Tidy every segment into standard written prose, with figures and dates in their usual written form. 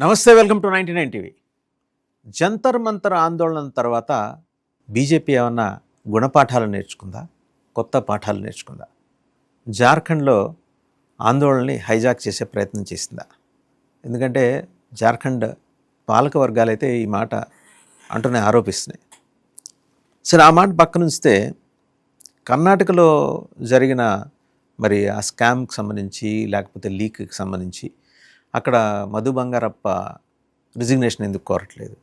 నమస్తే, welcome to 99 TV. Jantar Mantar ఆందోళన తర్వాత బీజేపీ ఏమన్నా గుణపాఠాలు నేర్చుకుందా, కొత్త పాఠాలు నేర్చుకుందా? జార్ఖండ్లో ఆందోళనని హైజాక్ చేసే ప్రయత్నం చేసిందా? ఎందుకంటే జార్ఖండ్ పాలక వర్గాలైతే ఈ మాట అంటూనే ఆరోపిస్తున్నాయి. సరే, ఆ మాట పక్కన ఉంచితే కర్ణాటకలో జరిగిన మరి ఆ స్కామ్కి సంబంధించి లేకపోతే లీక్కి సంబంధించి అక్కడ మధు బంగారప్ప రిజిగ్నేషన్ ఎందుకు కోరట్లేదు?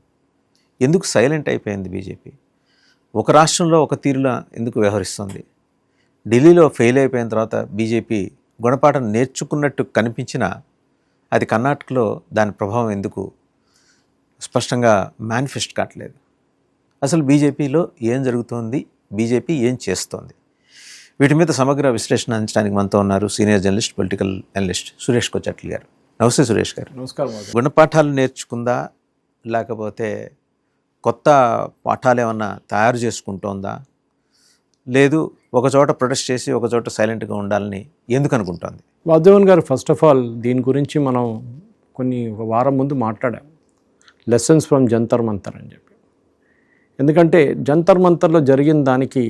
ఎందుకు సైలెంట్ అయిపోయింది బీజేపీ? ఒక రాష్ట్రంలో ఒక తీరులా ఎందుకు వ్యవహరిస్తుంది? ఢిల్లీలో ఫెయిల్ అయిపోయిన తర్వాత బీజేపీ గుణపాఠం నేర్చుకున్నట్టు కనిపించినా అది కర్ణాటకలో దాని ప్రభావం ఎందుకు స్పష్టంగా మేనిఫెస్ట్ కావట్లేదు? అసలు బీజేపీలో ఏం జరుగుతోంది, బీజేపీ ఏం చేస్తోంది? వీటి మీద సమగ్ర విశ్లేషణ అందించడానికి మనతో ఉన్నారు senior journalist, political analyst Suresh Kochattil గారు. నమస్తే సురేష్ గారు. నమస్కారం. గుణపాఠాలు నేర్చుకుందా లేకపోతే కొత్త పాఠాలు ఏమన్నా తయారు చేసుకుంటోందా? లేదు ఒకచోట ప్రొటెస్ట్ చేసి ఒకచోట సైలెంట్గా ఉండాలని ఎందుకు అనుకుంటోంది? వాసుదేవన్ గారు, ఫస్ట్ ఆఫ్ ఆల్ దీని గురించి మనం ఒక వారం ముందు మాట్లాడాం, లెసన్స్ ఫ్రమ్ జంతర్ మంతర్ అని చెప్పి. ఎందుకంటే జంతర్ మంతర్లో జరిగిన దానికి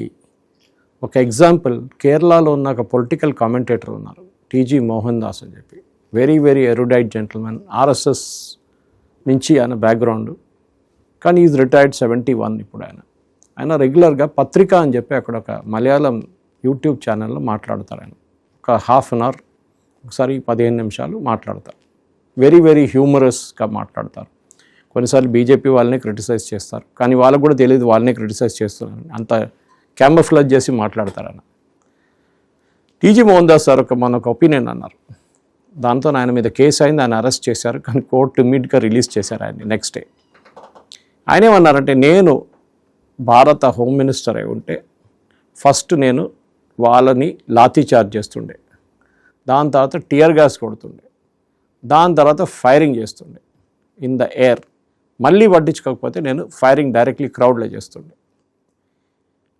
ఒక ఎగ్జాంపుల్ కేరళలో ఉన్న ఒక పొలిటికల్ కామెంటేటర్ ఉన్నారు, టీజీ మోహన్ దాస్ అని చెప్పి. Very very Erudite gentlemen, RSS నుంచి ఆయన బ్యాక్గ్రౌండ్, కానీ ఈజ్ రిటైర్డ్ 71 ఇప్పుడు. ఆయన రెగ్యులర్గా పత్రిక అని చెప్పి అక్కడ ఒక మలయాళం యూట్యూబ్ ఛానల్లో మాట్లాడతారు. ఆయన ఒక హాఫ్ అన్ అవర్ ఒకసారి 15 నిమిషాలు మాట్లాడతారు. వెరీ వెరీ హ్యూమరస్గా మాట్లాడతారు. కొన్నిసార్లు బీజేపీ వాళ్ళని క్రిటిసైజ్ చేస్తారు, కానీ వాళ్ళకు కూడా తెలియదు వాళ్ళనే క్రిటిసైజ్ చేస్తున్నారు, అంత క్యామఫ్లేజ్ చేసి మాట్లాడతారు ఆయన. టీజీ మోహన్ దాస్ సార్ మనొక ఒపీనియన్ అన్నారు, దాంతో ఆయన మీద కేసు అయింది, ఆయన అరెస్ట్ చేశారు, కానీ కోర్టు ఇమ్మీడియట్గా రిలీజ్ చేశారు ఆయన్ని నెక్స్ట్ డే. ఆయన ఏమన్నారంటే, నేను భారత హోమ్ మినిస్టర్ అయి ఉంటే ఫస్ట్ నేను వాళ్ళని లాఠీ చార్జ్ చేస్తుండే, దాని తర్వాత టియర్ గ్యాస్ కొడుతుండే, దాని తర్వాత ఫైరింగ్ చేస్తుండే ఇన్ ద ఎయిర్, మళ్ళీ పట్టించుకోకపోతే నేను ఫైరింగ్ డైరెక్ట్లీ క్రౌడ్లో చేస్తుండే.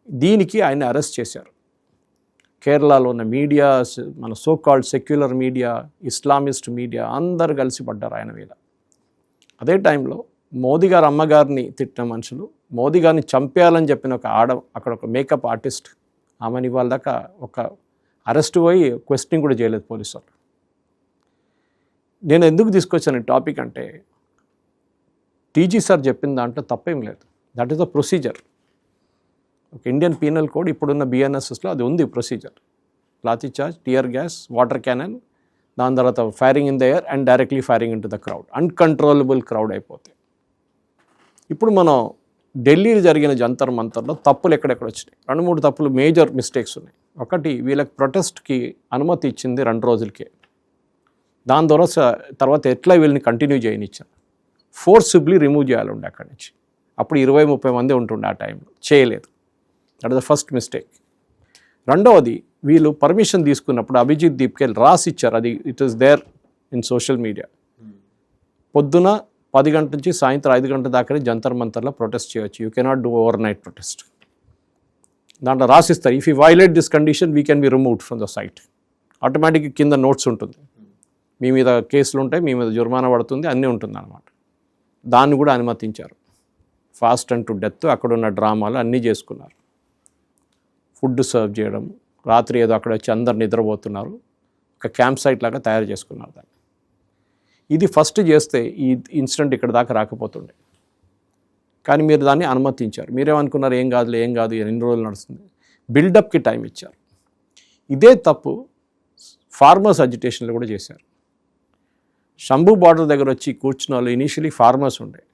దీనికి ఆయన అరెస్ట్ చేశారు. కేరళలో ఉన్న మీడియా, మన so called secular media, Islamist media అందరు కలిసి పడ్డారు ఆయన మీద. అదే టైంలో మోదీ గారు అమ్మగారిని తిట్టిన మనుషులు, మోదీ గారిని చంపేయాలని చెప్పిన ఒక అక్కడ ఒక మేకప్ ఆర్టిస్ట్, ఆమెని వాళ్ళ దాకా ఒక అరెస్ట్ పోయి క్వశ్చనింగ్ కూడా చేయలేదు పోలీసు వాళ్ళు. నేను ఎందుకు తీసుకొచ్చాను ఈ టాపిక్ అంటే, టీజీ సార్ చెప్పిన దాంట్లో తప్పేం లేదు. That is the procedure. ఒక ఇండియన్ పీనల్ కోడ్ ఇప్పుడున్న బిఎన్ఎస్ఎస్లో అది ఉంది procedure. Lathi charge, tear gas, water cannon, దాని తర్వాత firing in the air and directly firing into the crowd, uncontrollable crowd అయిపోతే. ఇప్పుడు మనం ఢిల్లీలో జరిగిన జంతర్ మంతర్లో తప్పులు ఎక్కడెక్కడ వచ్చినాయి, 2-3 తప్పులు, మేజర్ మిస్టేక్స్ ఉన్నాయి. ఒకటి, వీళ్ళకి ప్రొటెస్ట్కి అనుమతి ఇచ్చింది 2 రోజులకే, దాని తర్వాత ఎట్లా వీళ్ళని కంటిన్యూ చేయనిచ్చారు, ఫోర్సిబ్లీ రిమూవ్ చేయాలి ఉండే అక్కడి నుంచి. అప్పుడు 20-30 మంది ఉంటుండే, ఆ టైంలో చేయలేదు. That is the first mistake. రెండవది, వీళ్ళు పర్మిషన్ తీసుకున్నప్పుడు అభిజిత్ దీప్కి రాసి ఇచ్చారు, అది it is there in social media. పొద్దున 10 గంటల నుంచి సాయంత్రం 5 గంటల దాకానే జంతర్ మంతర్లో ప్రొటెస్ట్ చేయొచ్చు, you cannot do overnight protest. దాంట్లో రాసిస్తారు, if you violate this condition we can be removed from the site. ఆటోమేటిక్గా కింద నోట్స్ ఉంటుంది, మీ మీద కేసులు ఉంటాయి, మీ మీద జుర్మానా పడుతుంది, అన్నీ ఉంటుంది అన్నమాట. దాన్ని కూడా అనుమతించారు. ఫాస్ట్ అండ్ టు డెత్, అక్కడున్న డ్రామాలు అన్నీ చేసుకున్నారు. ఫుడ్ సర్వ్ చేయడం, రాత్రి ఏదో అక్కడ వచ్చి అందరు నిద్రపోతున్నారు, ఒక క్యాంప్ సైట్ లాగా తయారు చేసుకున్నారు దాన్ని. ఇది ఫస్ట్ చేస్తే ఈ ఇన్సిడెంట్ ఇక్కడ దాకా రాకపోతుండే, కానీ మీరు దాన్ని అనుమతించారు. మీరేమనుకున్నారు, ఏం కాదులే, ఏం కాదు, 2 రోజులు నడుస్తుంది, బిల్డప్కి టైం ఇచ్చారు. ఇదే తప్పు ఫార్మర్స్ అజిటేషన్లో కూడా చేశారు. శంభు బార్డర్ దగ్గర వచ్చి కూర్చున్న వాళ్ళు ఇనీషియలీ ఫార్మర్స్ ఉండే,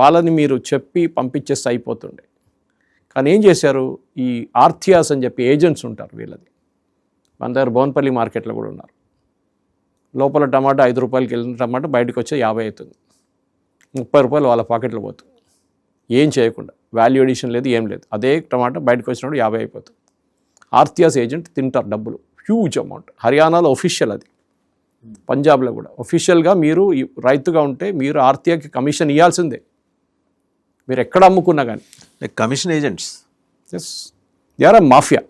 వాళ్ళని మీరు చెప్పి పంపించేస్తే అయిపోతుండే. కానీ ఏం చేశారు, ఈ ఆర్థియాస్ అని చెప్పి ఏజెంట్స్ ఉంటారు వీళ్ళది, మన దగ్గర బోన్పల్లి మార్కెట్లో కూడా ఉన్నారు. లోపల టమాటా 5 రూపాయలకి వెళ్ళిన టమాటా బయటకు వచ్చే 50 అవుతుంది, 30 రూపాయలు వాళ్ళ పాకెట్లో పోతుంది, ఏం చేయకుండా, వాల్యూ ఎడిషన్ లేదు, ఏం లేదు. అదే టమాటా బయటకు వచ్చినప్పుడు 50 అయిపోతుంది. ఆర్థియాస్ ఏజెంట్ తింటారు డబ్బులు, హ్యూజ్ అమౌంట్. హర్యానాలో ఒఫిషియల్ అది, పంజాబ్లో కూడా ఒఫిషియల్గా. మీరు రైతుగా ఉంటే మీరు ఆర్టీఐకి కమిషన్ ఇవ్వాల్సిందే, మీరు ఎక్కడ అమ్ముకున్నా కానీ. Like commission agents, yes, they are a mafia,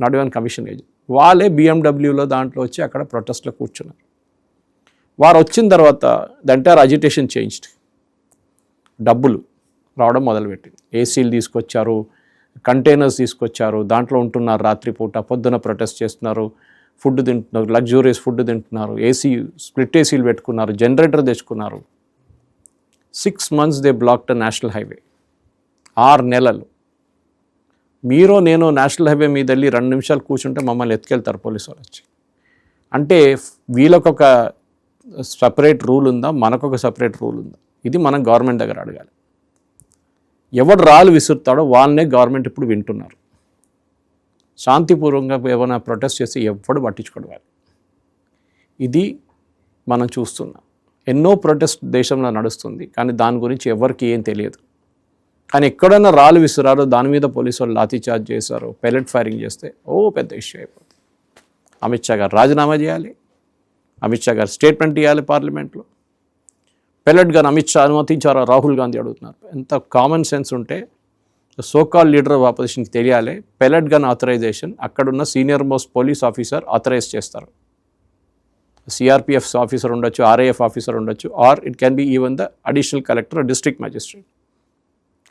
not even commission agent. వాళ్ళే బిఎండబ్ల్యూలో దాంట్లో వచ్చి అక్కడ ప్రొటెస్ట్లో కూర్చున్నారు. వారు వచ్చిన తర్వాత ద ఎంటైర్ అజిటేషన్ చేంజ్డ్. డబ్బులు రావడం మొదలుపెట్టింది. ఏసీలు తీసుకొచ్చారు, కంటైనర్స్ తీసుకొచ్చారు, దాంట్లో ఉంటున్నారు రాత్రిపూట, పొద్దున ప్రొటెస్ట్ చేస్తున్నారు, ఫుడ్ తింటున్నారు, లగ్జూరియస్ ఫుడ్ తింటున్నారు, ఏసీ స్ప్లిట్ ఏసీలు పెట్టుకున్నారు, జనరేటర్ తెచ్చుకున్నారు. 6 months they blocked national highway. 6 నెలలు మీరు నేను నేషనల్ హైవే మీద వెళ్ళి 2 నిమిషాలు కూర్చుంటే మమ్మల్ని ఎత్తుకెళ్తారు పోలీసు వాళ్ళు వచ్చి. అంటే వీళ్ళకొక సపరేట్ రూల్ ఉందా, మనకొక సపరేట్ రూల్ ఉందా? ఇది మనం గవర్నమెంట్ దగ్గర అడగాలి. ఎవడు రాళ్ళు విసురుతాడో వాళ్ళనే గవర్నమెంట్ ఇప్పుడు వింటున్నారు. శాంతిపూర్వకంగా ఏమైనా ప్రొటెస్ట్ చేస్తే ఎవడు పట్టించుకోవాలి. ఇది మనం చూస్తున్నాం. ఎన్నో ప్రొటెస్ట్ దేశంలో నడుస్తుంది, కానీ దాని గురించి ఎవరికి ఏం తెలియదు. కానీ ఎక్కడైనా రాళ్ళు విసిరారో దాని మీద పోలీసు వాళ్ళు లాఠీచార్జ్ చేశారు, పెల్లెట్ ఫైరింగ్ చేస్తే పెద్ద ఇష్యూ అయిపోతుంది. అమిత్ షా గారు రాజీనామా చేయాలి, అమిత్ షా గారు స్టేట్మెంట్ ఇవ్వాలి పార్లమెంట్లో. పెల్లెట్ గన్ అమిత్ షా అనుమతించారా రాహుల్ గాంధీ అడుగుతున్నారు. ఎంత కామన్ సెన్స్ ఉంటే సోకాల్ లీడర్ ఆఫ్ ఆపోజిషన్కి తెలియాలి. పెల్లెట్ గన్ ఆథరైజేషన్ అక్కడున్న senior most police officer authorize చేస్తారు. సిఆర్పిఎఫ్ ఆఫీసర్ ఉండొచ్చు, ఆర్ఏఎఫ్ ఆఫీసర్ ఉండొచ్చు, or it can be even the additional collector, district magistrate.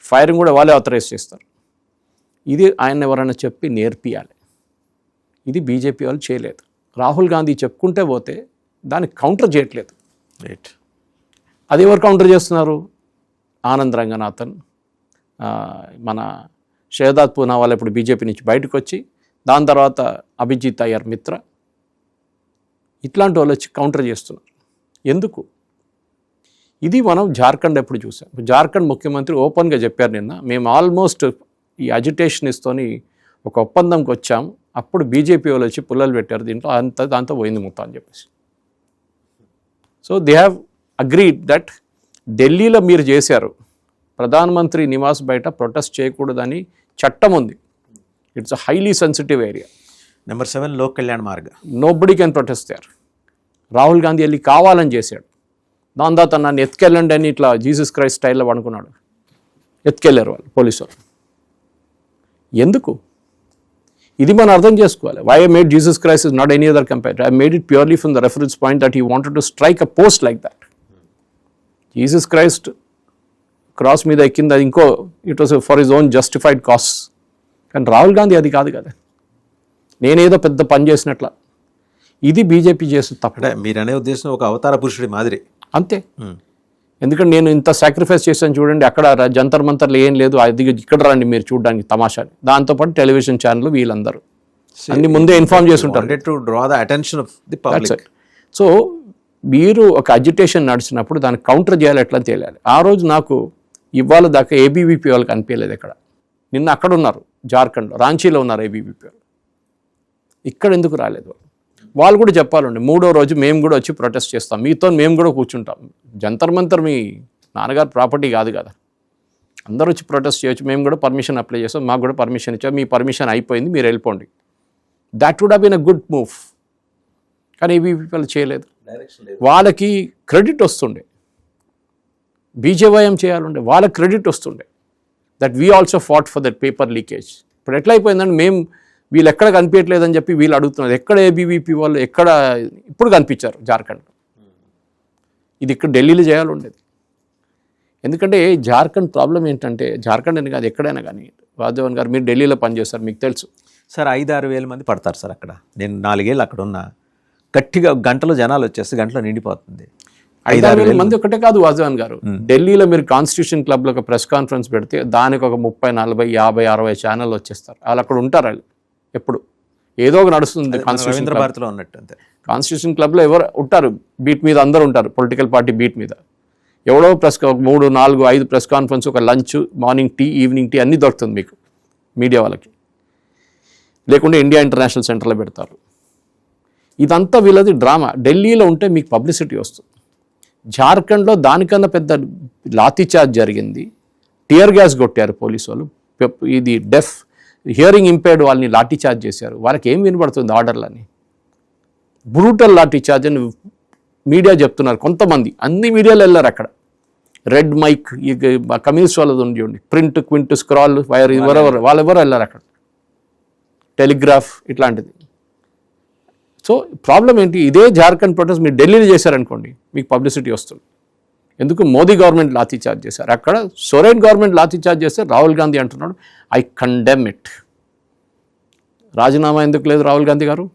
Firing కూడా వాళ్ళే ఆథరైజ్ చేస్తారు. ఇది ఆయన ఎవరైనా చెప్పి నేర్పియాలి. ఇది బీజేపీ వాళ్ళు చేయలేదు. రాహుల్ గాంధీ చెప్పుకుంటే పోతే దానికి కౌంటర్ చేయట్లేదు. రైట్. అది ఎవరు కౌంటర్ చేస్తున్నారు? ఆనంద్ రంగనాథన్, మన షహదాద్ పూనావాలా ఇప్పుడు బీజేపీ నుంచి బయటకు వచ్చి, దాని తర్వాత అభిజిత్ అయ్యర్ మిత్ర, ఇట్లాంటి వాళ్ళు వచ్చి కౌంటర్ చేస్తున్నారు. ఎందుకు? ఇది మనం జార్ఖండ్ ఎప్పుడు చూసాం. జార్ఖండ్ ముఖ్యమంత్రి ఓపెన్గా చెప్పారు నిన్న, మేము ఆల్మోస్ట్ ఈ అజిటేషనిస్తోని ఒక ఒప్పందంకి వచ్చాం, అప్పుడు బీజేపీ వాళ్ళు వచ్చి పుల్లలు పెట్టారు దీంట్లో, దాంతో పోయింది మొత్తం అని చెప్పేసి. So they have agreed that ఢిల్లీలో మీరు చేశారు, ప్రధానమంత్రి నివాస్ బయట ప్రొటెస్ట్ చేయకూడదని చట్టం ఉంది. It's a highly sensitive area. Number 7 Lok Kalyan Marg. Nobody can protest there. Rahul Gandhi వెళ్ళి కావాలని చేశాడు. దాని తర్వాత నన్ను ఎత్తుకెళ్ళండి అని ఇట్లా జీసస్ క్రైస్ట్ స్టైల్లో పడుకున్నాడు. ఎత్తుకెళ్ళారు వాళ్ళు పోలీసు వాళ్ళు. ఎందుకు? ఇది మనం అర్థం చేసుకోవాలి. Why I made Jesus Christ is not any other compare. I made it purely from the reference point that he wanted to strike a post like that. Jesus Christ cross మీద ఎక్కింది, అది ఇంకో it was for his own justified cause. కానీ రాహుల్ గాంధీ అది కాదు కదా, నేనేదో పెద్ద పని చేసినట్ల. ఇది బీజేపీ చేస్తుంది తప్ప. మీరు అనే ఉద్దేశం ఒక అవతార పురుషుడి మాదిరి అంతే. ఎందుకంటే నేను ఇంత సాక్రిఫైస్ చేశాను చూడండి, అక్కడ జంతర్ మంతర్లు ఏం లేదు, అది ఇక్కడ రండి మీరు చూడడానికి తమాషాని. దాంతోపాటు టెలివిజన్ ఛానల్ వీళ్ళందరూ అన్ని ముందే ఇన్ఫార్మ్ చేస్తుంటారు. సో మీరు ఒక అజిటేషన్ నడిచినప్పుడు దాన్ని కౌంటర్ చేయాలి, ఎట్లా తెలియాలి. ఆ రోజు నాకు ఇవాళ దాకా ఏబీవీపీ వాళ్ళకి అనిపించలేదు ఎక్కడ. నిన్న అక్కడ ఉన్నారు, జార్ఖండ్లో రాంచీలో ఉన్నారు ఏబీవీపీ వాళ్ళు. ఇక్కడ ఎందుకు రాలేదు? వాళ్ళు కూడా చెప్పాలండి, 3వ రోజు మేము కూడా వచ్చి ప్రొటెస్ట్ చేస్తాం, మీతో మేము కూడా కూర్చుంటాం. జంతర్ మంతర్ మీ నాన్నగారు ప్రాపర్టీ కాదు కదా, అందరూ వచ్చి ప్రొటెస్ట్ చేయొచ్చు, మేము కూడా పర్మిషన్ అప్లై చేస్తాం, మాకు కూడా పర్మిషన్ ఇచ్చాం, మీ పర్మిషన్ అయిపోయింది, మీరు వెళ్ళిపోండి. That would have been a good move. కానీ ఇవి వాళ్ళు చేయలేదు. వాళ్ళకి క్రెడిట్ వస్తుండే, బీజేవైఎం చేయాలంటే వాళ్ళకి క్రెడిట్ వస్తుండే, that we also fought for that paper leakage. ఇప్పుడు ఎట్లా అయిపోయిందంటే మేము వీళ్ళు ఎక్కడ కనిపించట్లేదని చెప్పి వీళ్ళు అడుగుతున్నారు, ఎక్కడ ఏబీవీపీ వాళ్ళు ఎక్కడ ఇప్పుడు కనిపించారు జార్ఖండ్. ఇది ఇక్కడ ఢిల్లీలో చేయాలి ఉండేది. ఎందుకంటే జార్ఖండ్ ప్రాబ్లం ఏంటంటే, జార్ఖండ్ అని కాదు ఎక్కడైనా కానీ, వాజవన్ గారు మీరు ఢిల్లీలో పనిచేస్తారు, మీకు తెలుసు సార్. 5-6 వేల మంది పడతారు సార్ అక్కడ. నేను 4 ఏళ్ళు అక్కడ ఉన్నా, గట్టిగా గంటలో జనాలు వచ్చేస్తే గంటలో నిండిపోతుంది. 5-6 వేల మంది ఒకటే కాదు వాజవాన్ గారు. ఢిల్లీలో మీరు కాన్స్టిట్యూషన్ క్లబ్లో ఒక ప్రెస్ కాన్ఫరెన్స్ పెడితే దానికి ఒక 30, 40, 50, 60 ఛానల్ వచ్చేస్తారు. వాళ్ళు అక్కడ ఉంటారు, వాళ్ళు ఎప్పుడు ఏదో ఒక నడుస్తుంది. రవీంద్ర భారతిలో ఉన్నట్టు అంతే. కాన్స్టిట్యూషన్ క్లబ్లో ఎవరు ఉంటారు, బీట్ మీద అందరూ ఉంటారు, పొలిటికల్ పార్టీ బీట్ మీద. ఎవడో 3, 4, 5 ప్రెస్ కాన్ఫరెన్స్, ఒక lunch, morning tea, evening tea అన్నీ దొరుకుతుంది మీకు మీడియా వాళ్ళకి. లేకుంటే ఇండియా ఇంటర్నేషనల్ సెంటర్లో పెడతారు. ఇదంతా వీళ్ళది డ్రామా. ఢిల్లీలో ఉంటే మీకు పబ్లిసిటీ వస్తుంది. జార్ఖండ్లో దానికన్నా పెద్ద లాఠీచార్జ్ జరిగింది, టియర్ గ్యాస్ కొట్టారు పోలీసు వాళ్ళు. ఇది డెఫ్, హియరింగ్ ఇంపేర్డ్ వాళ్ళని లాఠీచార్జ్ చేశారు. వాళ్ళకి ఏం వినబడుతుంది ఆర్డర్లని? బ్రూటల్ లాఠీచార్జ్ అని మీడియా చెప్తున్నారు కొంతమంది. అన్ని మీడియాలో వెళ్ళారు అక్కడ. రెడ్ మైక్, కమ్యూనిస్ట్ వాళ్ళది ఉంది చూడండి, ప్రింట్, క్వింట్, స్క్రాల్, వైర్, వాళ్ళెవరు వెళ్ళారు అక్కడ. టెలిగ్రాఫ్ ఇట్లాంటిది. సో ప్రాబ్లం ఏంటి, ఇదే జార్ఖండ్ ప్రొటెస్ట్ మీరు ఢిల్లీలో చేశారనుకోండి మీకు పబ్లిసిటీ వస్తుంది. ఎందుకు మోదీ గవర్నమెంట్ లాఠీ చార్జ్ చేశారు, అక్కడ సోరెన్ గవర్నమెంట్ లాఠీ చార్జ్ చేస్తే రాహుల్ గాంధీ అంటున్నాడు ఐ కండెమ్ ఇట్. రాజీనామా ఎందుకు లేదు రాహుల్ గాంధీ గారు?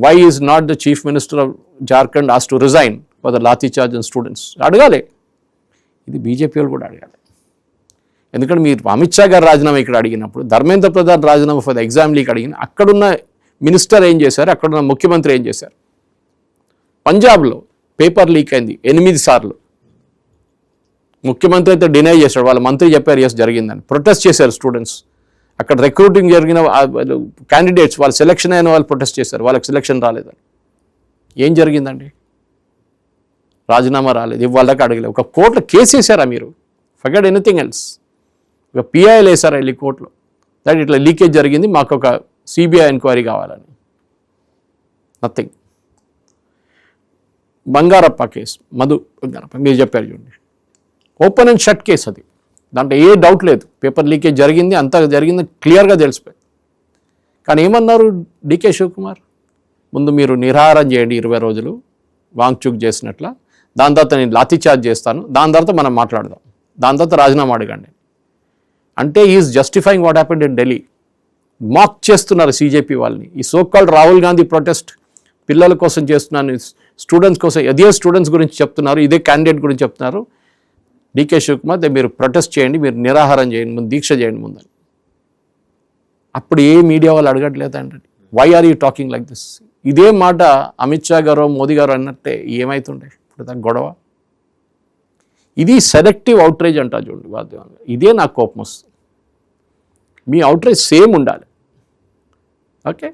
Why is not the chief minister of Jharkhand ఆస్ to resign for the lathi charge and students? అడగాలి. ఇది బీజేపీ వాళ్ళు కూడా అడగాలి. ఎందుకంటే మీరు అమిత్ షా గారు రాజీనామా ఇక్కడ అడిగినప్పుడు, ధర్మేంద్ర ప్రధాన్ రాజీనామా ఫర్ ద ఎగ్జామ్ లీక్ అడిగిన, అక్కడున్న మినిస్టర్ ఏం చేశారు, అక్కడున్న ముఖ్యమంత్రి ఏం చేశారు? పంజాబ్లో పేపర్ లీక్ అయింది 8 సార్లు. ముఖ్యమంత్రి అయితే డినై చేశాడు, వాళ్ళ మంత్రి చెప్పారు ఎస్ జరిగిందని. ప్రొటెస్ట్ చేశారు స్టూడెంట్స్. అక్కడ రిక్రూటింగ్ జరిగిన క్యాండిడేట్స్ వాళ్ళు సెలెక్షన్ అయిన వాళ్ళు ప్రొటెస్ట్ చేశారు, వాళ్ళకి సెలెక్షన్ రాలేదని. ఏం జరిగిందండి? రాజీనామా రాలేదు, ఇవాళ దాకా అడగలేదు. ఒక కోర్టులో కేసు వేసారా మీరు? Forget anything else. ఒక పిఐఎల్ వేసారా వెళ్ళి కోర్టులో, దట్ ఇట్లా లీకేజ్ జరిగింది, మాకు ఒక సిబిఐ ఎంక్వైరీ కావాలని? నథింగ్. బంగారప్ప కేసు, మధు బంగారప్ప మీరు చెప్పారు చూడండి, ఓపెన్ అండ్ షట్ కేసు అది, దాంట్లో ఏ డౌట్ లేదు. పేపర్ లీకేజ్ జరిగింది, అంతా జరిగింది క్లియర్గా తెలిసిపోయింది. కానీ ఏమన్నారు డికే శివకుమార్, ముందు మీరు నిరాహారం చేయండి 20 రోజులు వాంగ్చుక్ చేసినట్ల, దాని తర్వాత నేను లాఠీ చార్జ్ చేస్తాను, దాని తర్వాత మనం మాట్లాడదాం, దాని తర్వాత రాజీనామా అడగండి. అంటే is justifying what happened in Delhi. Mock చేస్తున్నారు సిజేపీ వాళ్ళని. ఈ సోకాల్డ్ రాహుల్ గాంధీ ప్రొటెస్ట్ పిల్లల కోసం చేస్తున్నాను, స్టూడెంట్స్ కోసం, అదే స్టూడెంట్స్ గురించి చెప్తున్నారు, ఇదే క్యాండిడేట్ గురించి చెప్తున్నారు. డికే శివకుమార్ మీరు ప్రొటెస్ట్ చేయండి, మీరు నిరాహారం చేయండి, ముందు దీక్ష చేయండి ముందని. అప్పుడు ఏ మీడియా వాళ్ళు అడగట్లేదండి, why are you talking like this? ఇదే మాట అమిత్ షా గారు మోదీ గారు అన్నట్టే ఏమవుతుండే ఇప్పుడు దాని గొడవ. ఇది సెలెక్టివ్ అవుట్రేజ్ అంటారు చూడండి వాద్యంగా. ఇదే నాకు కోపం వస్తుంది. మీ అవుట్రేజ్ సేమ్ ఉండాలి. ఓకే,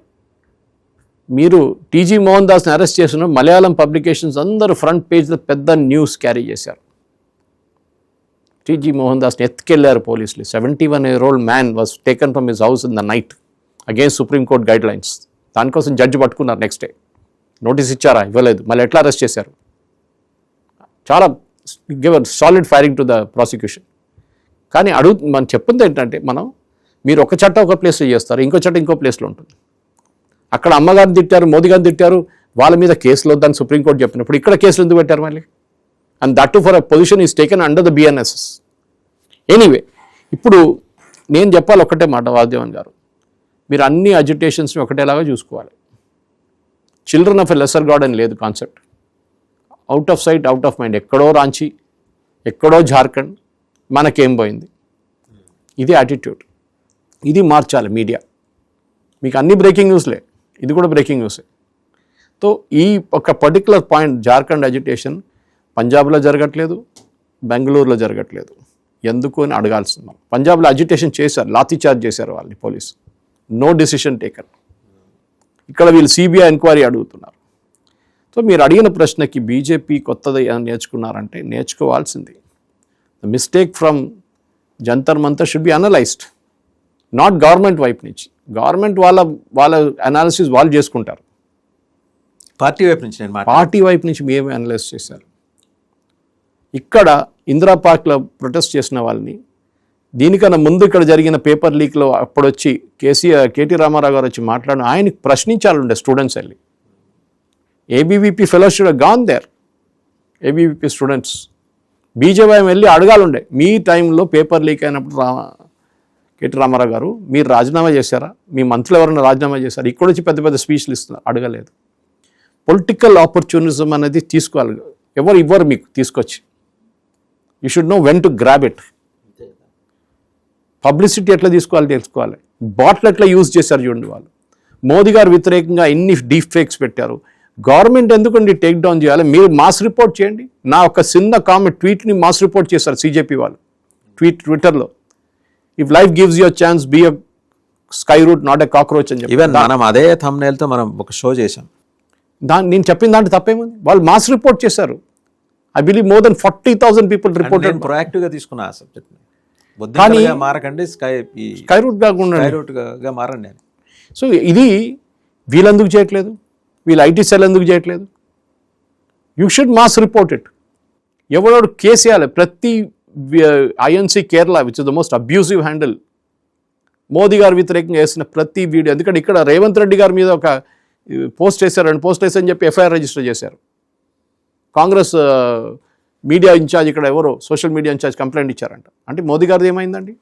మీరు టీజీ మోహన్ దాస్ని అరెస్ట్ చేసిన మలయాళం పబ్లికేషన్స్ అందరూ ఫ్రంట్ పేజ్లో పెద్ద న్యూస్ క్యారీ చేశారు. టీజీ మోహన్ దాస్ని ఎత్తుకెళ్లారు పోలీసులు. 71-year-old man was taken from his house in the night against supreme court guide lines. దానికోసం జడ్జి పట్టుకున్నారు. నెక్స్ట్ డే నోటీస్ ఇచ్చారా? ఇవ్వలేదు. మళ్ళీ ఎట్లా అరెస్ట్ చేశారు? చాలా give solid firing to the prosecution. కానీ మనం చెప్పింది ఏంటంటే, మీరు ఒక చట్టం ఒక ప్లేస్లో చేస్తారు, ఇంకో చట్టం ఇంకో ప్లేస్లో ఉంటుంది. అక్కడ అమ్మగారిని తిట్టారు, మోదీ గారిని తిట్టారు, వాళ్ళ మీద కేసులు వద్దని సుప్రీంకోర్టు చెప్పినప్పుడు ఇక్కడ కేసులు ఎందుకు పెట్టారు మళ్ళీ? And that to for a position is taken under the BNSS. Anyway, ఇప్పుడు నేను చెప్పాలి ఒకటే మాట వాసుదేవన్ గారు, మీరు అన్ని అజిటేషన్స్ని ఒకటేలాగా చూసుకోవాలి. Children of a lesser God అని లేదు concept. Out of sight out of mind. ఎక్కడో రాంచీ, ఎక్కడో జార్ఖండ్, మనకేం పోయింది? ఇది యాటిట్యూడ్. ఇది మార్చాలి మీడియా. మీకు అన్ని బ్రేకింగ్ న్యూస్లే, ఇది కూడా బ్రేకింగ్ న్యూసే. సో ఈ ఒక పర్టికులర్ పాయింట్ జార్ఖండ్ అజిటేషన్ పంజాబ్లో జరగట్లేదు, బెంగళూరులో జరగట్లేదు, ఎందుకు అని అడగాల్సింది. మనం పంజాబ్లో అజిటేషన్ చేశారు, లాఠీ చార్జ్ చేశారు వాళ్ళని పోలీసు, నో డెసిషన్ టేకన్. ఇక్కడ వీళ్ళు సిబిఐ ఎంక్వైరీ అడుగుతున్నారు. సో మీరు అడిగిన ప్రశ్నకి బీజేపీ కొత్తది నేర్చుకున్నారంటే నేర్చుకోవాల్సింది. The mistake from Jantar Mantar should be analysed, not government వైపు నుంచి. గవర్నమెంట్ వాళ్ళ అనాలిసిస్ వాళ్ళు చేసుకుంటారు. పార్టీ వైపు నుంచి పార్టీ వైపు నుంచి మేమే అనలైజ్ చేశారు. ఇక్కడ ఇందిరా పార్క్లో ప్రొటెస్ట్ చేసిన వాళ్ళని, దీనికన్నా ముందు ఇక్కడ జరిగిన పేపర్ లీక్లో అప్పుడు వచ్చి కేటీ రామారావు గారు వచ్చి మాట్లాడిన ఆయనకి ప్రశ్నించాలండే స్టూడెంట్స్ వెళ్ళి. ABVP fellows should have gone there. ABVP students BJP వెళ్ళి అడగాలండే, మీ టైంలో పేపర్ లీక్ అయినప్పుడు కేటీ రామారావు గారు మీరు రాజీనామా చేశారా? మీ మంత్రులు ఎవరైనా రాజీనామా చేశారు? ఇక్కడ వచ్చి పెద్ద పెద్ద స్పీచ్లు ఇస్తున్నారు, అడగలేదు. పొలిటికల్ ఆపర్చునిజం అనేది తీసుకోవాలి. ఎవరు ఇవ్వరు మీకు తీసుకొచ్చి. You should know when to grab it. Publicity ఎట్లా తీసుకోవాలి తెలుసుకోవాలి. బాట్లు ఎట్లా యూజ్ చేశారు చూడండి వాళ్ళు. మోదీ గారు వ్యతిరేకంగా ఎన్ని డీప్ ఫేక్స్ పెట్టారు. గవర్నమెంట్ ఎందుకండి టేక్ డౌన్ చేయాలి? మీరు మాస్ రిపోర్ట్ చేయండి. నా ఒక చిన్న కామెంట్ ట్వీట్ని మాస్ రిపోర్ట్ చేశారు సిజేపీ వాళ్ళు ట్విట్టర్లో. If life gives you a chance be a sky root not a cockroach అని చెప్పి. ఈవెన్ మనం అదే థంబ్నెయిల్తో మనం ఒక షో చేశాం. నేను చెప్పిన దాంట్లో తప్పేముంది? వాళ్ళు మాస్ రిపోర్ట్ చేశారు. I believe more than 40,000 people reported. ప్రొయాక్టివ్గా తీసుకున్నా ఆ సబ్జెక్ట్. కానీ మారకండి, స్కై రూట్గా మారండి. సో ఇది వీళ్ళెందుకు చేయట్లేదు? వీళ్ళు ఐటీ సెల్ ఎందుకు చేయట్లేదు? You should mass report it. ఎవడోడు కేసు వేయాలి. ప్రతి INC Kerala which is the most abusive handle, Modi గారు వ్యతిరేకంగా వేసిన ప్రతి వీడియో. ఎందుకంటే ఇక్కడ రేవంత్ రెడ్డి గారి మీద ఒక పోస్ట్ చేశారు, 2 పోస్ట్ వేసారని చెప్పి ఎఫ్ఐఆర్ రిజిస్టర్ చేశారు. కాంగ్రెస్ మీడియా ఇన్ఛార్జ్ ఇక్కడ ఎవరో సోషల్ మీడియా ఇన్ఛార్జ్ కంప్లైంట్ ఇచ్చారంట. అంటే మోదీ గారిది ఏమైందండి?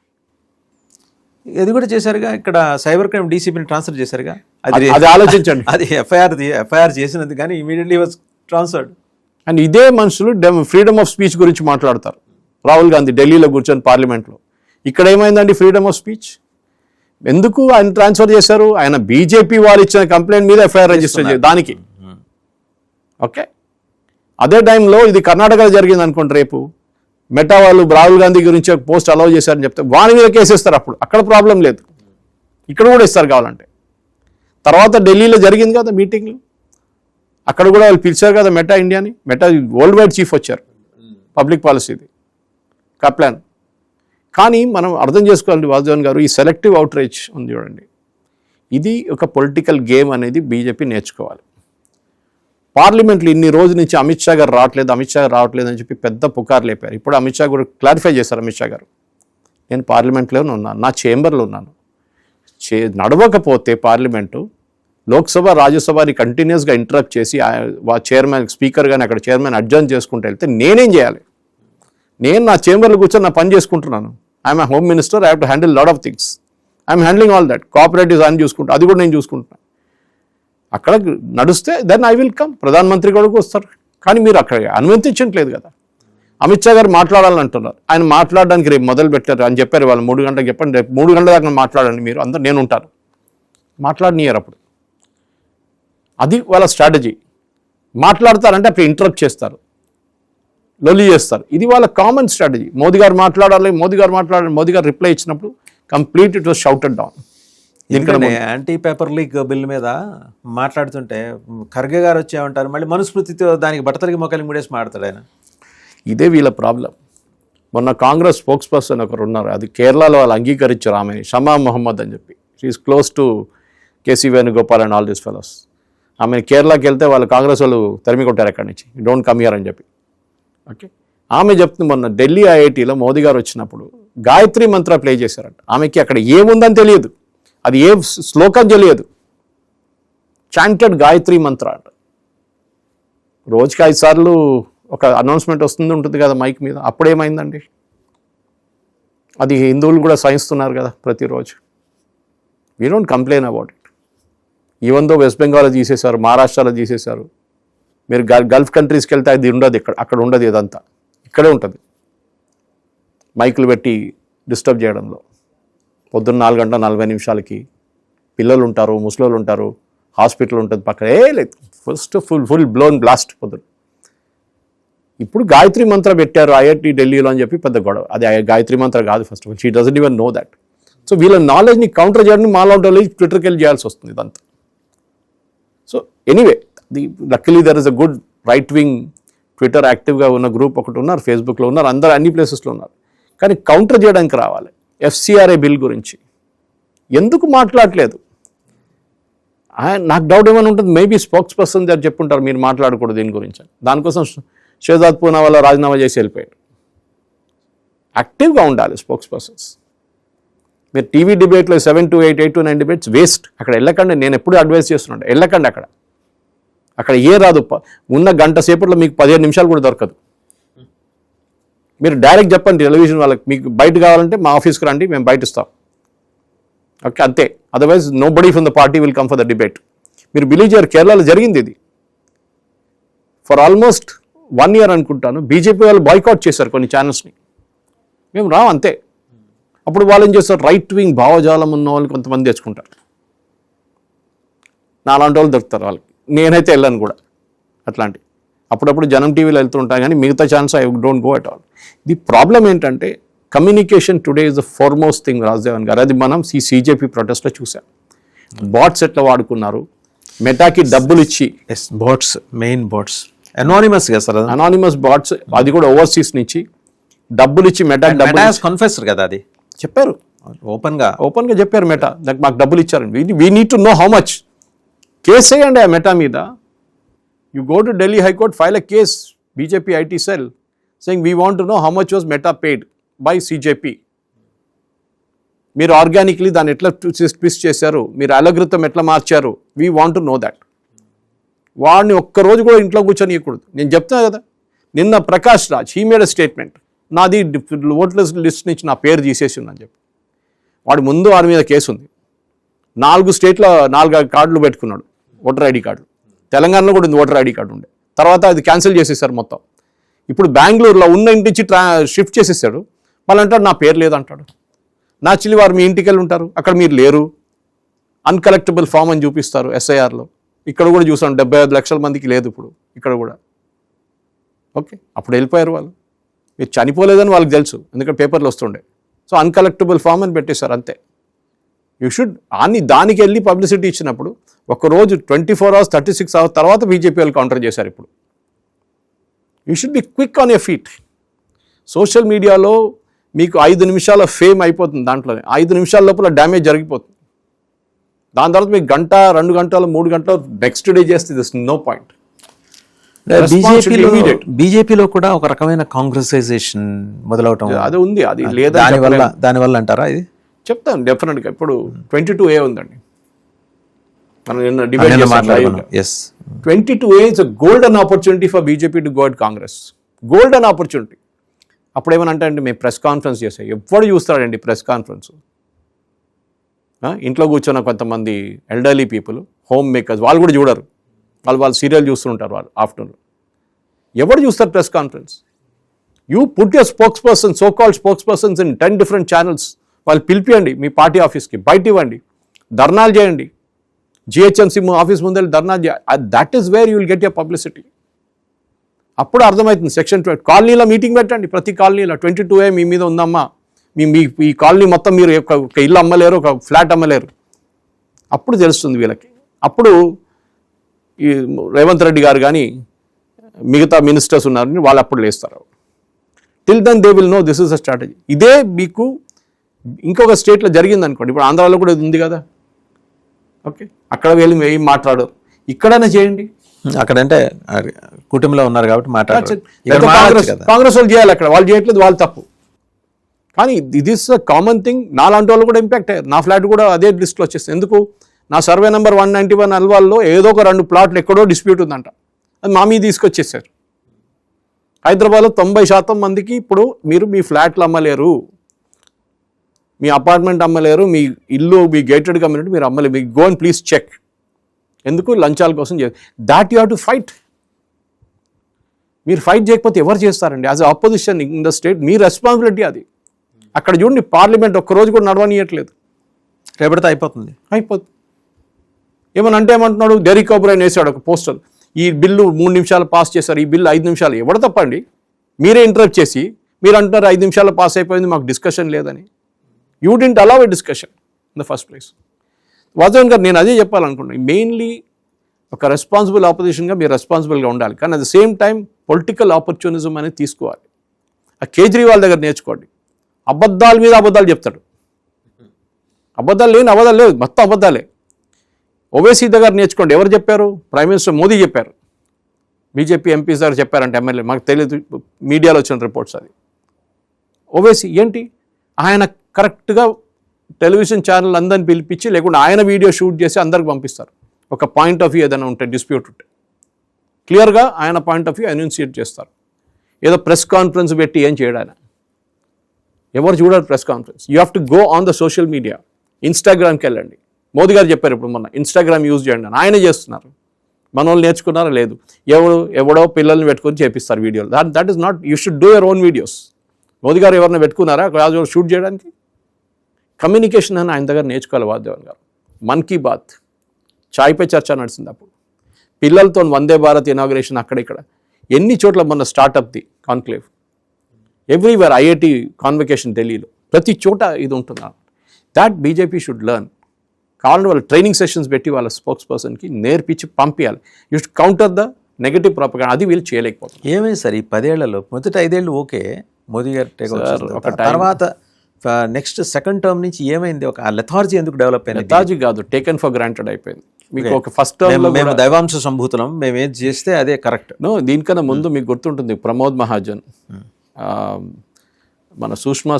ఇది కూడా చేశారుగా, ఇక్కడ సైబర్ క్రైమ్ డీసీపీని ట్రాన్స్ఫర్ చేశారుగా. అది ఆలోచించండి. అది ఎఫ్ఐఆర్ చేసినది కానీ ఇమీడియట్లీ వాజ్ ట్రాన్స్ఫర్డ్. అండ్ ఇదే మనుషులు ఫ్రీడమ్ ఆఫ్ స్పీచ్ గురించి మాట్లాడతారు. రాహుల్ గాంధీ ఢిల్లీలో కూర్చొని పార్లమెంట్లో. ఇక్కడ ఏమైందండి ఫ్రీడమ్ ఆఫ్ స్పీచ్? ఎందుకు ఆయన ట్రాన్స్ఫర్ చేశారు? ఆయన బీజేపీ వాళ్ళు ఇచ్చిన కంప్లైంట్ మీద ఎఫ్ఐఆర్ రిజిస్టర్ చేయాలి దానికి. ఓకే, అదే టైంలో ఇది కర్ణాటకలో జరిగింది అనుకోండి, రేపు మెటా వాళ్ళు రాహుల్ గాంధీ గురించి ఒక పోస్ట్ అలౌ చేశారని చెప్తే వాని మీద కేసు ఇస్తారు. అక్కడ ప్రాబ్లం లేదు, ఇక్కడ కూడా ఇస్తారు కావాలంటే. తర్వాత ఢిల్లీలో జరిగింది కదా మీటింగ్లు, అక్కడ కూడా వాళ్ళు పిలిచారు కదా మెటా ఇండియాని. మెటా వరల్డ్ వైడ్ చీఫ్ వచ్చారు, పబ్లిక్ పాలసీది కప్లాన్. కానీ మనం అర్థం చేసుకోవాలి వాసుదేవన్ గారు, ఈ సెలెక్టివ్ అవుట్రీచ్ ఉంది చూడండి, ఇది ఒక పొలిటికల్ గేమ్ అనేది బీజేపీ నేర్చుకోవాలి. పార్లమెంట్లో ఇన్ని రోజుల నుంచి అమిత్ షా గారు రావట్లేదు అని చెప్పి పెద్ద పుకారు లేపారు. ఇప్పుడు అమిత్ షా కూడా క్లారిఫై చేశారు. అమిత్ షా గారు, నేను పార్లమెంట్లోనే ఉన్నాను, నా చేంబర్లో ఉన్నాను. నడవకపోతే పార్లమెంటు, లోక్సభ రాజ్యసభని కంటిన్యూస్గా ఇంటరప్ట్ చేసి చైర్మన్ స్పీకర్ కానీ అక్కడ చైర్మన్ అడ్జర్న్ చేసుకుంటూ వెళ్తే నేనేం చేయాలి? నేను నా చేంబర్లో కూర్చొని నా పని చేసుకుంటున్నాను. I'm a home minister, I have to handle lot of things. I'm handling all that. Cooperatives అని చూసుకుంటా, అది కూడా నేను చూసుకుంటున్నాను. అక్కడ నడుస్తే దెన్ ఐ విల్ కమ్. ప్రధానమంత్రి కూడా వస్తారు, కానీ మీరు అక్కడ అనుమతించట్లేదు కదా. అమిత్ షా గారు మాట్లాడాలని అంటున్నారు, ఆయన మాట్లాడడానికి రేపు మొదలు పెట్టారు అని చెప్పారు. వాళ్ళు 3 గంటలకు చెప్పండి, రేపు 3 గంటల దాకా మాట్లాడండి మీరు అందరూ, నేను ఉంటాను. మాట్లాడనియరు అప్పుడు. అది వాళ్ళ స్ట్రాటజీ. మాట్లాడతారంటే అప్పుడు ఇంటరప్ట్ చేస్తారు, లొల్లి చేస్తారు. ఇది వాళ్ళ కామన్ స్ట్రాటజీ. మోదీ గారు మాట్లాడాలి, మోదీ గారు రిప్లై ఇచ్చినప్పుడు complete it was shouted down. Anti paper leak bill మీద మాట్లాడుతుంటే ఖర్గే గారు వచ్చేమంటారు, మళ్ళీ మనుస్మృతితో దానికి బట్టతలికి మొక్కలికి ముడేసి మాట్లాడతాడు ఆయన. ఇదే వీళ్ళ ప్రాబ్లం. మొన్న కాంగ్రెస్ స్పోక్స్ పర్సన్ ఒకరు ఉన్నారు, అది కేరళలో వాళ్ళు అంగీకరించారు ఆమెని, షమా మొహమ్మద్ అని చెప్పి. She is close to KC Venugopal and all these fellows. ఆమెను కేరళకి వెళ్తే వాళ్ళు కాంగ్రెస్ వాళ్ళు తరిమి కొట్టారు అక్కడి నుంచి, డోంట్ కమ్ హియర్ అని చెప్పి. ఓకే, ఆమె చెప్తుంది మొన్న ఢిల్లీ ఐఐటీలో మోదీ గారు వచ్చినప్పుడు గాయత్రి మంత్ర ప్లే చేశారంట. ఆమెకి అక్కడ ఏముందని తెలియదు, అది ఏ శ్లోకం తెలియదు. చాంటెడ్ గాయత్రి మంత్ర అంట. రోజుకి 5 సార్లు ఒక అనౌన్స్మెంట్ ఉంటుంది కదా మైక్ మీద. అప్పుడేమైందండి? అది హిందువులు కూడా సహిస్తున్నారు కదా ప్రతిరోజు. We don't complain about it. Even though west బెంగాల్లో తీసేశారు, మహారాష్ట్రలో తీసేశారు. మీరు గల్ఫ్ కంట్రీస్కి వెళ్తే అది ఉండదు, అక్కడ ఉండదు. ఇదంతా ఇక్కడే ఉంటుంది, మైకులు పెట్టి డిస్టర్బ్ చేయడంలో. పొద్దున్న 4:40 పిల్లలు ఉంటారు, ముసలోళ్ళు ఉంటారు, హాస్పిటల్ ఉంటుంది పక్కన. లేదు, ఫస్ట్ ఫుల్ బ్లోన్ బ్లాస్ట్ పొద్దున్న. ఇప్పుడు గాయత్రి మంత్ర పెట్టారు ఐఐటి ఢిల్లీలో అని చెప్పి పెద్ద గొడవ. అది గాయత్రి మంత్ర కాదు, first of all she doesn't even know that. So వీళ్ళ నాలెడ్జ్ని కౌంటర్ చేయడానికి మాలాంటి వాళ్ళు ట్విట్టర్కి వెళ్ళి చేయాల్సి వస్తుంది ఇదంతా. So anyway, luckily there is a good right wing twitter యాక్టివ్గా ఉన్న గ్రూప్ ఒకటి ఉన్నారు, ఫేస్బుక్లో ఉన్నారు, అందరూ అన్ని ప్లేసెస్లో ఉన్నారు. కానీ కౌంటర్ చేయడానికి రావాలి. ఎఫ్సిఆర్ఏ బిల్ గురించి ఎందుకు మాట్లాడలేదు? నాకు డౌట్ ఏమైనా ఉంటుంది, మేబీ స్పోక్స్ పర్సన్ దగ్గర చెప్పుంటారు మీరు మాట్లాడకూడదు దీని గురించి. దానికోసం షహజాద్ పూనావాలా రాజీనామా చేసి వెళ్ళిపోయాడు. యాక్టివ్గా ఉండాలి స్పోక్స్ పర్సన్స్. మీరు టీవీ డిబేట్లో 7 to 8, 8 to 9 డిబేట్స్ వేస్ట్. అక్కడ వెళ్ళకండి. నేను ఎప్పుడు అడ్వైస్ చేస్తున్నాను, వెళ్ళకండి. అక్కడ ఏ రాదు. ఉన్న గంట సేపట్లో మీకు 15 నిమిషాలు కూడా దొరకదు. మీరు డైరెక్ట్ చెప్పండి టెలివిజన్ వాళ్ళకి, మీకు బయట కావాలంటే మా ఆఫీస్కి రండి, మేము బయట ఇస్తాం. ఓకే, అంతే. Otherwise nobody from the party will come for the debate. మీరు బిలీవ్ చేయరు, కేరళలో జరిగింది ఇది. ఫర్ ఆల్మోస్ట్ 1 year అనుకుంటాను బీజేపీ వాళ్ళు బాయ్కాట్ చేశారు కొన్ని ఛానల్స్ని. మేము రాం, అంతే. అప్పుడు వాళ్ళు ఏం చేస్తారు, రైట్ వింగ్ భావజాలం ఉన్న వాళ్ళు కొంతమంది తెచ్చుకుంటారు. నా అలాంటి వాళ్ళు దొరుకుతారు వాళ్ళకి. నేనైతే వెళ్ళాను కూడా అట్లాంటి. అప్పుడప్పుడు జనం టీవీలో వెళ్తుంటాను, కానీ మిగతా chance I don't go at all. The problem ఏంటంటే communication today is the foremost thing Rajadevan గారు. అది మనం సిజేపీ ప్రొటెస్ట్లో చూసాం. బాట్స్ ఎట్లా వాడుకున్నారు, మెటాకి డబ్బులు ఇచ్చి. బాట్స్, మెయిన్ బాట్స్ అనానిమస్ కదా సార్, అనానిమస్ బాట్స్, అది కూడా ఓవర్సీస్ నుంచి డబ్బులు ఇచ్చి మెటా కన్ఫెసర్ కదా, అది చెప్పారు ఓపెన్గా చెప్పారు. మెటా మాకు డబ్బులు ఇచ్చారండి. We need to know how much. Case వేయండి ఆ మెటా మీద. You go to Delhi high court, file a case, BJP IT cell, saying we want to know how much was Meta paid by CJP. మీరు organically దాన్ని ఎట్లా twist చేశారు, మీరు అలకృతం ఎట్లా మార్చారు, we want to know that. వాడిని ఒక్కరోజు కూడా ఇంట్లో కూర్చొనియకూడదు. నేను చెప్తున్నా కదా, నిన్న Prakash Raj he made a statement, నాది ఓటర్ లిస్ట్ నుంచి నా పేరు తీసేసి ఉందని చెప్పి. వాడి ముందు వాడి మీద కేసు ఉంది. 4 స్టేట్ల 4 కార్డులు పెట్టుకున్నాడు, ఓటర్ ఐడి కార్డులు. తెలంగాణలో కూడా ఉంది ఓటర్ ఐడి కార్డు ఉండే, తర్వాత అది క్యాన్సిల్ చేసేసారు మొత్తం. ఇప్పుడు బెంగళూరులో ఉన్న ఇంటి నుంచి షిఫ్ట్ చేసేసాడు. మళ్ళీ అంటాడు నా పేరు లేదంటాడు. నాచురల్లీ వారు మీ ఇంటికి వెళ్ళి ఉంటారు, అక్కడ మీరు లేరు, అన్కలెక్టబుల్ ఫామ్ అని చూపిస్తారు ఎస్ఐఆర్లో. ఇక్కడ కూడా చూసాను 75 లక్షల మందికి లేదు ఇప్పుడు ఇక్కడ కూడా. ఓకే, అప్పుడు వెళ్ళిపోయారు వాళ్ళు. మీరు చనిపోలేదని వాళ్ళకి తెలుసు, ఎందుకంటే పేపర్లు వస్తుండే. సో అన్కలెక్టబుల్ ఫామ్ అని పెట్టేశారు అంతే. యూ షుడ్ దానికి వెళ్ళి పబ్లిసిటీ ఇచ్చినప్పుడు ఒకరోజు 24 hours 36 hours తర్వాత బీజేపీ వాళ్ళు కౌంటర్ చేశారు. ఇప్పుడు you should be quick on your feet. Social మీడియాలో మీకు 5 నిమిషాల ఫేమ్ అయిపోతుంది, దాంట్లోనే 5 నిమిషాల లోపల డ్యామేజ్ జరిగిపోతుంది. దాని తర్వాత మీకు 1 గంట 2 గంటలు 3 గంటలు నెక్స్ట్ డే చేస్తే దిస్ నో పాయింట్. బీజేపీలో కూడా ఒక రకమైన కాంగ్రెసైజేషన్ మొదలవటం అది ఉంది, అది లేదా దానివల్ల అంటారా? ఇది చెప్తాను డెఫినెట్గా. ఇప్పుడు 22A ఉందండి, మనం నిన్న డిబేట్ చేసాం. 22A is a golden opportunity for BJP to go at Congress. Golden opportunity. అప్పుడు ఏమని అంటే మేము ప్రెస్ కాన్ఫరెన్స్ చేసాం, ఎప్పుడు చూస్తాడండి ప్రెస్ కాన్ఫరెన్స్? ఇంట్లో కూర్చున్న కొంతమంది ఎల్డర్లీ పీపుల్, హోమ్ మేకర్స్, వాళ్ళు కూడా చూడరు, వాళ్ళు సీరియల్ చూస్తుంటారు వాళ్ళు ఆఫ్టర్నూన్. ఎవరు చూస్తారు press conference? You put your spokes person, so called spokes persons in 10 different channels. వాళ్ళు పిలిపియండి మీ పార్టీ ఆఫీస్కి, బయట ఇవ్వండి, ధర్నాలు చేయండి, జిహెచ్ఎంసీ ఆఫీస్ ముందు ధర్నా చేయండి. That is where you will get your publicity. అప్పుడు అర్థమవుతుంది. సెక్షన్ 20 కాలనీలో మీటింగ్ పెట్టండి, ప్రతి కాలనీలో 22A మీ మీద ఉందమ్మా, మీ ఈ కాలనీ మొత్తం మీరు ఒక ఇల్లు అమ్మలేరు, ఒక ఫ్లాట్ అమ్మలేరు. అప్పుడు తెలుస్తుంది వీళ్ళకి. అప్పుడు ఈ రేవంత్ రెడ్డి గారు కానీ మిగతా మినిస్టర్స్ ఉన్నారని వాళ్ళు అప్పుడు లేస్తారు. Till then they will know this is a strategy. ఇదే మీకు ఇంకొక స్టేట్లో జరిగింది అనుకోండి, ఇప్పుడు ఆంధ్రాలో కూడా ఇది ఉంది కదా. ఓకే, అక్కడ వెళ్ళి ఏం మాట్లాడరు, ఇక్కడైనా చేయండి. అక్కడంటే కుటుంబంలో ఉన్నారు కాబట్టి మాట్లాడారు. కాంగ్రెస్ వాళ్ళు చేయాలి, అక్కడ వాళ్ళు చేయట్లేదు, వాళ్ళు తప్పు. కానీ ఇది ఇస్ అ కామన్ థింగ్. నాలాంటి వాళ్ళు కూడా ఇంపాక్ట్ అయ్యారు. నా ఫ్లాట్ కూడా అదే లిస్ట్లో వచ్చేస్తుంది. ఎందుకు? నా సర్వే నెంబర్ 191 అల్వాల్లో ఏదో ఒక 2 ప్లాట్లు ఎక్కడో డిస్ప్యూట్ ఉందంట, అది మా మీద తీసుకొచ్చేసారు. హైదరాబాద్లో 90% మందికి ఇప్పుడు మీరు మీ ఫ్లాట్లు అమ్మలేరు, మీ అపార్ట్మెంట్ అమ్మలేరు, మీ ఇల్లు, మీ గేటెడ్ కమ్యూనిటీ మీరు అమ్మలేరు. మీ గో అండ్ ప్లీజ్ చెక్. ఎందుకు? లంచాల కోసం that you have to fight. మీరు ఫైట్ చేయకపోతే ఎవరు చేస్తారండి? As opposition in the state మీ రెస్పాన్సిబిలిటీ అది. అక్కడ చూడండి, పార్లమెంట్ ఒక్కరోజు కూడా నడవనీయట్లేదు, రేపటితో అయిపోతుంది. ఏమని అంటే ఏమంటున్నాడు, డెరిక్ ఓబ్రైన్ వేసాడు ఒక పోస్టర్, ఈ బిల్లు 3 నిమిషాలు పాస్ చేశారు, ఈ బిల్లు 5 నిమిషాలు. ఎవరు తప్పండి? మీరే ఇంటరప్ట్ చేసి మీరు అంటున్నారు 5 నిమిషాలు పాస్ అయిపోయింది, మాకు డిస్కషన్ లేదని. You didn't allow a discussion in the first place. Wasn't గారు, నేను అదే చెప్పాలనుకుంటున్నాను. మెయిన్లీ ఒక రెస్పాన్సిబుల్ ఆపోజిషన్గా మీరు రెస్పాన్సిబుల్గా ఉండాలి, కానీ at the same time political opportunism అనేది తీసుకోవాలి. ఆ కేజ్రీవాల్ దగ్గర నేర్చుకోండి. అబద్ధాల మీద అబద్ధాలు చెప్తాడు, అబద్ధాలు లేదు, మొత్తం అబద్ధాలే. ఓవైసీ దగ్గర నేర్చుకోండి. ఎవరు చెప్పారు? ప్రైమ్ మినిస్టర్ మోదీ చెప్పారు. బీజేపీ ఎంపీస్ దగ్గర చెప్పారంటే ఎమ్మెల్యే, మాకు తెలియదు, మీడియాలో వచ్చిన రిపోర్ట్స్. అది ఓవైసీ ఏంటి, ఆయన కరెక్ట్గా టెలివిజన్ ఛానల్ అందరిని పిలిపించి, లేకుండా ఆయన వీడియో షూట్ చేసి అందరికి పంపిస్తారు. ఒక పాయింట్ ఆఫ్ వ్యూ ఏదైనా ఉంటే, డిస్ప్యూట్ ఉంటే క్లియర్గా ఆయన పాయింట్ ఆఫ్ వ్యూ ఎన్యూన్సియేట్ చేస్తారు. ఏదో ప్రెస్ కాన్ఫరెన్స్ పెట్టి ఏం చేయడు ఆయన. ఎవరు చూడాలి press conference? You have to go on the social media. ఇన్స్టాగ్రామ్కి వెళ్ళండి. మోదీ గారు చెప్పారు ఇప్పుడు మొన్న, ఇన్స్టాగ్రామ్ యూజ్ చేయండి అని. ఆయనే చేస్తున్నారు. మన వాళ్ళు నేర్చుకున్నారా? లేదు. ఎవడో పిల్లల్ని పెట్టుకొని చేపిస్తారు వీడియోలు. That is not, you should do your own videos. Modi గారు ఎవరైనా పెట్టుకున్నారా షూట్ చేయడానికి? కమ్యూనికేషన్ అని ఆయన దగ్గర నేర్చుకోవాలి వాసుదేవన్ గారు. మన్ కీ బాత్, చాయ్ పే చర్చ నడిచింది అప్పుడు. పిల్లలతో వందే భారత్ ఇనాగ్రేషన్ అక్కడిక్కడ, ఎన్ని చోట్ల మొన్న స్టార్టప్ది కాన్క్లేవ్, ఎవ్రీవేర్, ఐఐటి కాన్వకేషన్ ఢిల్లీలో, ప్రతి చోట ఇది ఉంటుంది. That BJP should learn. కావాలంటే వాళ్ళు ట్రైనింగ్ సెషన్స్ పెట్టి వాళ్ళ స్పోక్స్ పర్సన్కి నేర్పించి పంపించాలి. You should counter the negative propaganda. అది వీళ్ళు చేయలేకపోతుంది. ఏమైంది సార్ ఈ 10 ఏళ్లలో? మొదటి 5 ఏళ్ళు ఓకే, మోదీ గారు టేక్ ఓవర్ తర్వాత నెక్స్ట్ సెకండ్ టర్మ్ నుంచి ఏమైంది? ఒక లెథార్జీ ఎందుకు డెవలప్ అయింది? లెథార్జీ కాదు, టేకెన్ ఫర్ గ్రాంటెడ్ అయిపోయింది. మీకు ఒక ఫస్ట్ టర్మ్ మేము దైవాంశ సంభూతులం, మేము ఏది చేస్తే అదే కరెక్ట్. దీనికన్నా ముందు మీకు గుర్తుంటుంది, ప్రమోద్ మహాజన్, మన సుష్మా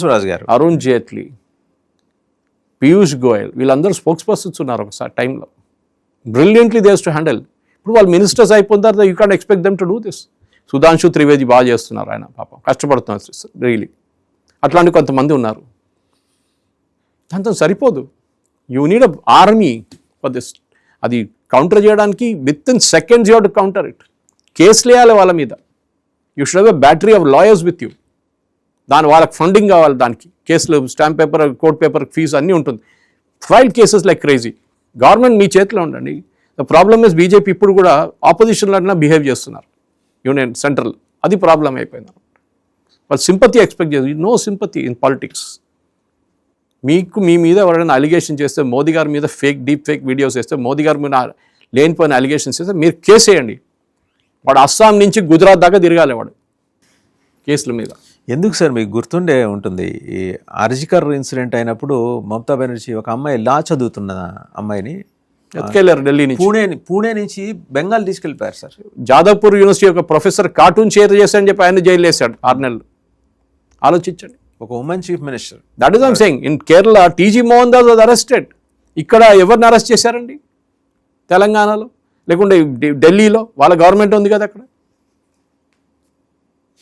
స్వరాజ్ గారు, అరుణ్ జైట్లీ, పీయూష్ గోయల్, వీళ్ళందరూ స్పోక్స్ పర్సన్స్ ఉన్నారు ఒకసారి టైంలో. Brilliantly they have to handle. ఇప్పుడు వాళ్ళు మినిస్టర్స్ అయిపోతారు, you can't expect them to do this. Sudhanshu Trivedi బాగా చేస్తున్నారు, ఆయన పాపం కష్టపడుతున్నారు రియలీ. అట్లాంటి కొంతమంది ఉన్నారు. దాంతో సరిపోదు. You need a army for this. అది కౌంటర్ చేయడానికి within seconds you to counter it. కేసులు వేయాలి వాళ్ళ మీద. You should have a battery of lawyers with you. వాళ్ళకి ఫండింగ్ కావాలి, దానికి కేసులు, stamp paper, court paper fee అన్నీ ఉంటుంది. File cases like crazy. Government మీ చేతిలో ఉండండి. ద ప్రాబ్లమ్ ఇస్ బీజేపీ ఇప్పుడు కూడా ఆపోజిషన్లో బిహేవ్ చేస్తున్నారు, యూనియన్ సెంట్రల్. అది ప్రాబ్లం అయిపోయింది. వాళ్ళు సింపతి ఎక్స్పెక్ట్ చేస్తారు. No sympathy in politics. మీ మీద ఎవరైనా అలిగేషన్ చేస్తే, మోదీ గారి మీద డీప్ ఫేక్ వీడియోస్ వేస్తే, మోదీ గారి మీద లేనిపోయిన అలిగేషన్స్ చేస్తే మీరు కేసు వేయండి. వాడు అస్సాం నుంచి గుజరాత్ దాకా తిరగాలి వాడు కేసుల మీద. ఎందుకు సార్ మీకు గుర్తుండే ఉంటుంది, ఈ ఆర్జికర్ ఇన్సిడెంట్ అయినప్పుడు మమతా బెనర్జీ ఒక అమ్మాయి లా చదువుతున్న అమ్మాయిని ఎత్తుకెళ్ళారు ఢిల్లీ నుంచి. పూణే నుంచి బెంగాల్ తీసుకెళ్ళిపోయారు సార్. జాదవ్పూర్ యూనివర్సిటీ ఒక ప్రొఫెసర్ కార్టూన్ షేర్ చేశాడని చెప్పి ఆయన జైలు వేశాడు 6 నెలలు. ఆలోచించండి. ఒక women chief minister. That is I'm saying. In Kerala TG Mohan Das was arrested. ఇక్కడ ఎవరిని అరెస్ట్ చేశారండి? తెలంగాణలో, లేకుంటే ఢిల్లీలో వాళ్ళ గవర్నమెంట్ ఉంది కదా అక్కడ.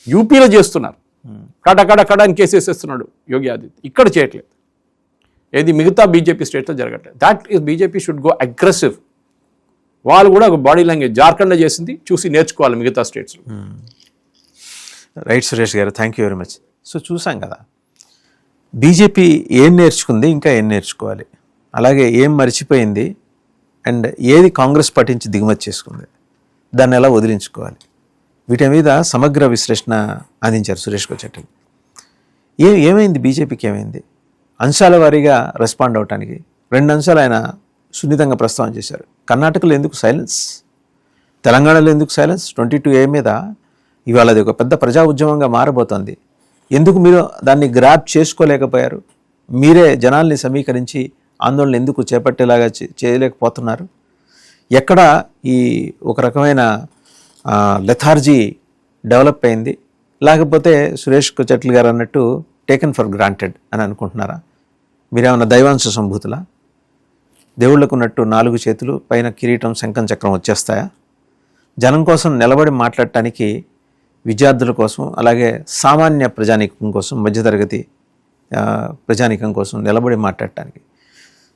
యూపీలో చేస్తున్నారు. కడ అని కేసు వేసేస్తున్నాడు యోగి ఆదిత్య. ఇక్కడ చేయట్లేదు. ఏది మిగతా బీజేపీ స్టేట్లో జరగట్లేదు. That is BJP should go aggressive. వాళ్ళు కూడా ఒక బాడీ లాంగ్వేజ్ జార్ఖండ్లో చేసింది చూసి నేర్చుకోవాలి మిగతా స్టేట్స్లో. రైట్ సురేష్ గారు, thank you very much. So చూసాం కదా, బీజేపీ ఏం నేర్చుకుంది, ఇంకా ఏం నేర్చుకోవాలి, అలాగే ఏం మర్చిపోయింది, అండ్ ఏది కాంగ్రెస్ పట్టించి దిగుమతి చేసుకుంది, దాన్ని ఎలా వదిలించుకోవాలి, వీటి మీద సమగ్ర విశ్లేషణ అందించారు సురేష్ కొచెట్టి. ఏమైంది బీజేపీకి, ఏమైంది, అంశాల వారీగా రెస్పాండ్ అవడానికి 2 అంశాలు ఆయన సున్నితంగా ప్రస్తావన చేశారు. కర్ణాటకలో ఎందుకు సైలెన్స్, తెలంగాణలో ఎందుకు సైలెన్స్, 22A మీద ఇవాళ అది ఒక పెద్ద ప్రజా ఉద్యమంగా మారబోతోంది. ఎందుకు మీరు దాన్ని గ్రాప్ చేసుకోలేకపోయారు, మీరే జనాల్ని సమీకరించి ఆందోళన ఎందుకు చేపట్టేలాగా చేయలేకపోతున్నారు, ఎక్కడ ఈ ఒక రకమైన లెథార్జీ డెవలప్ అయింది, లేకపోతే సురేష్ కొచెట్ల గారు అన్నట్టు టేకెన్ ఫర్ గ్రాంటెడ్ అని అనుకుంటున్నారా? మీరేమన్నా దైవాంశ సంభూతులా? దేవుళ్ళకు ఉన్నట్టు 4 చేతులు, పైన కిరీటం, శంఖం, చక్రం వచ్చేస్తాయా? జనం కోసం నిలబడి మాట్లాడటానికి, విద్యార్థుల కోసం, అలాగే సామాన్య ప్రజానీకం కోసం, మధ్యతరగతి ప్రజానీకం కోసం నిలబడి మాట్లాడటానికి.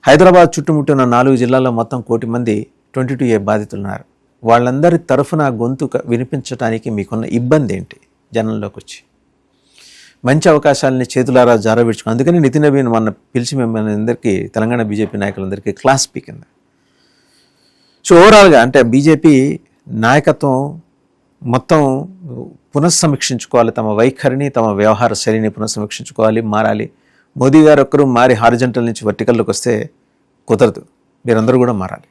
హైదరాబాద్ చుట్టుముట్టిన 4 జిల్లాల్లో మొత్తం 1 కోటి మంది 22A బాధితులు ఉన్నారు. వాళ్ళందరి తరఫున గొంతు వినిపించడానికి మీకున్న ఇబ్బంది ఏంటి? జనంలోకి వచ్చి మంచి అవకాశాలని చేతులారా జారవిడ్చుకుని, అందుకని నితిన్ నవీన్ మొన్న పిలిచి మిమ్మల్ని అందరికీ, తెలంగాణ బీజేపీ నాయకులందరికీ క్లాస్ పీకింది. సో ఓవరాల్గా అంటే బీజేపీ నాయకత్వం మొత్తం పునఃసమీక్షించుకోవాలి, తమ వైఖరిని, తమ వ్యవహార శైలిని పునఃసమీక్షించుకోవాలి, మారాలి. మోదీ గారు ఒక్కరు మారి హారిజంటల్ నుంచి వర్టికల్లోకి వస్తే కుదరదు, మీరందరూ కూడా మారాలి.